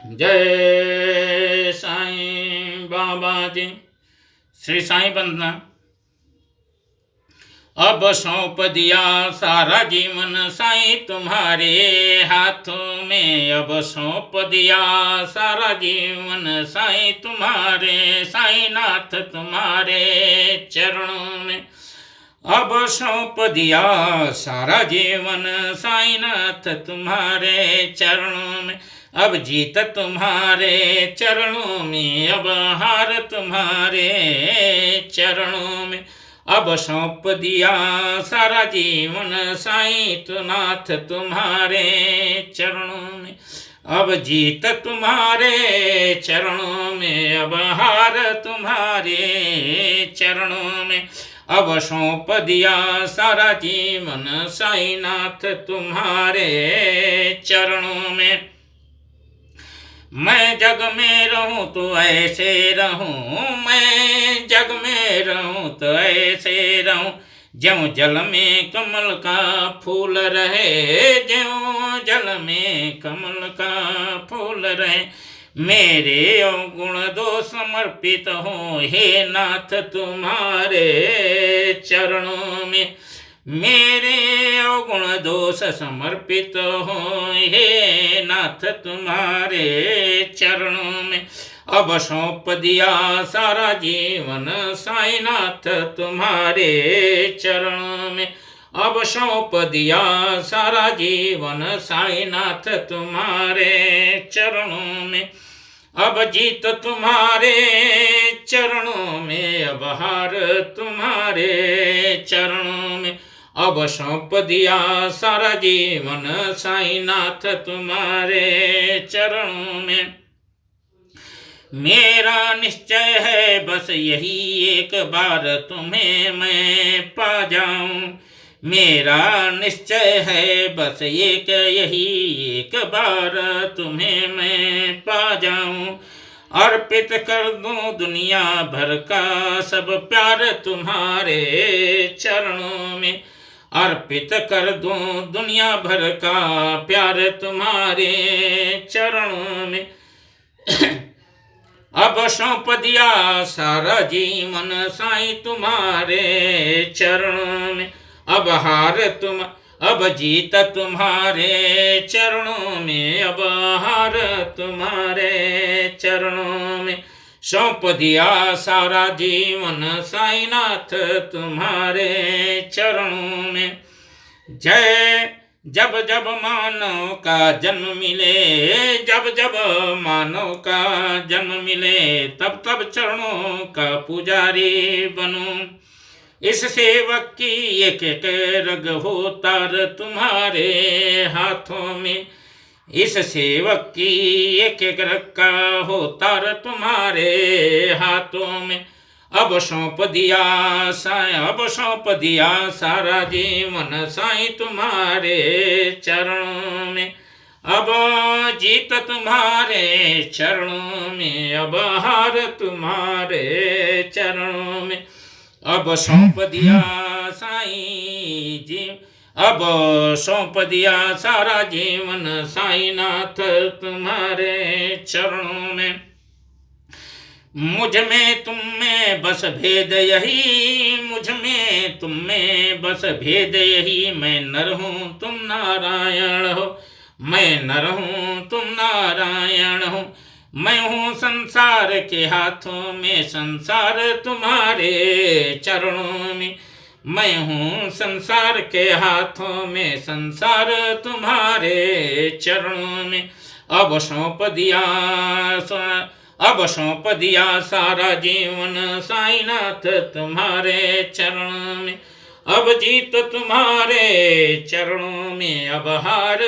जय साईं बाबा जी। श्री साईं वंदना। अब सौंप दिया सारा जीवन साईं तुम्हारे हाथों में। अब सौंप दिया सारा जीवन साईं तुम्हारे, साईं नाथ तुम्हारे चरणों में। अब सौंप दिया सारा जीवन साईं नाथ तुम्हारे चरणों में। अब जीत तुम्हारे चरणों में, अब हार तुम्हारे चरणों में। अब सौंप दिया सारा जीवन साईं नाथ तुम्हारे चरणों में। अब जीत तुम्हारे चरणों में, अब हार तुम्हारे चरणों में। अब सौंप दिया सारा जीवन साईं नाथ तुम्हारे चरणों में। मैं जग में रहूं तो ऐसे रहूं, मैं जग में रहूं तो ऐसे रहूं। ज्यों जल में कमल का फूल रहे, ज्यों जल में कमल का फूल रहे। मेरे अवगुण दो समर्पित हो हे नाथ तुम्हारे चरणों में। मेरे अवगुण दोष समर्पित हो हे नाथ तुम्हारे चरणों में। अब सौंप दिया सारा जीवन साईं नाथ तुम्हारे चरणों में। अब सौंप दिया सारा जीवन साईं नाथ तुम्हारे चरणों में। अब जीत तुम्हारे चरणों में, अब हार तुम्हारे चरणों में। अब सौंप दिया सारा जीवन साईं नाथ तुम्हारे चरणों में। मेरा निश्चय है बस यही एक बार तुम्हें मैं पा जाऊं। मेरा निश्चय है बस यही एक बार तुम्हें मैं पा जाऊं। अर्पित कर दूं दुनिया भर का सब प्यार तुम्हारे चरणों में। अर्पित कर दूं दुनिया भर का प्यार तुम्हारे चरणों में। अब सौंप दिया सारा जीवन साईं तुम्हारे चरणों में। अब हार तुम अब जीत तुम्हारे चरणों में, अब हार तुम्हारे चरणों में। सौंप दिया सारा जीवन साईं नाथ तुम्हारे चरणों में। जय जब जब मानव का जन्म मिले, जब जब मानव का जन्म मिले, तब तब चरणों का पुजारी बनूं। इस सेवक की एक एक रग हो तार तुम्हारे हाथों में। इस सेवक की एक एक रग का हो तार तुम्हारे हाथों में। अब सौंप दिया अब सौंप दिया सारा जीवन साईं तुम्हारे चरणों में। अब जीत तुम्हारे चरणों में, अब हार तुम्हारे चरणों में। अब सौंप दिया साईं जी, अब सौंप दिया सारा जीवन साईं नाथ तुम्हारे चरणों में। मुझ में तुम में बस भेद यही, मुझ में तुम में बस भेद यही। मैं नर हूँ तुम नारायण हो, मैं नर हूँ तुम नारायण हो। मैं हूँ संसार के हाथों में, संसार तुम्हारे चरणों में। मैं हूँ संसार के हाथों में, संसार तुम्हारे चरणों में। अब सौंप दिया सारा जीवन साईं नाथ तुम्हारे चरणों में। अब जीत तुम्हारे चरणों में, अब हार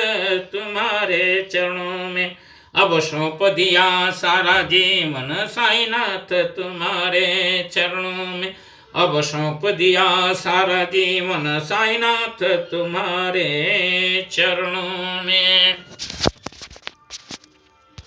तुम्हारे चरणों में। अब सौंप दिया सारा जीवन साईं नाथ तुम्हारे चरणों में। अब सौंप दिया सारा जीवन साईं नाथ तुम्हारे चरणों में।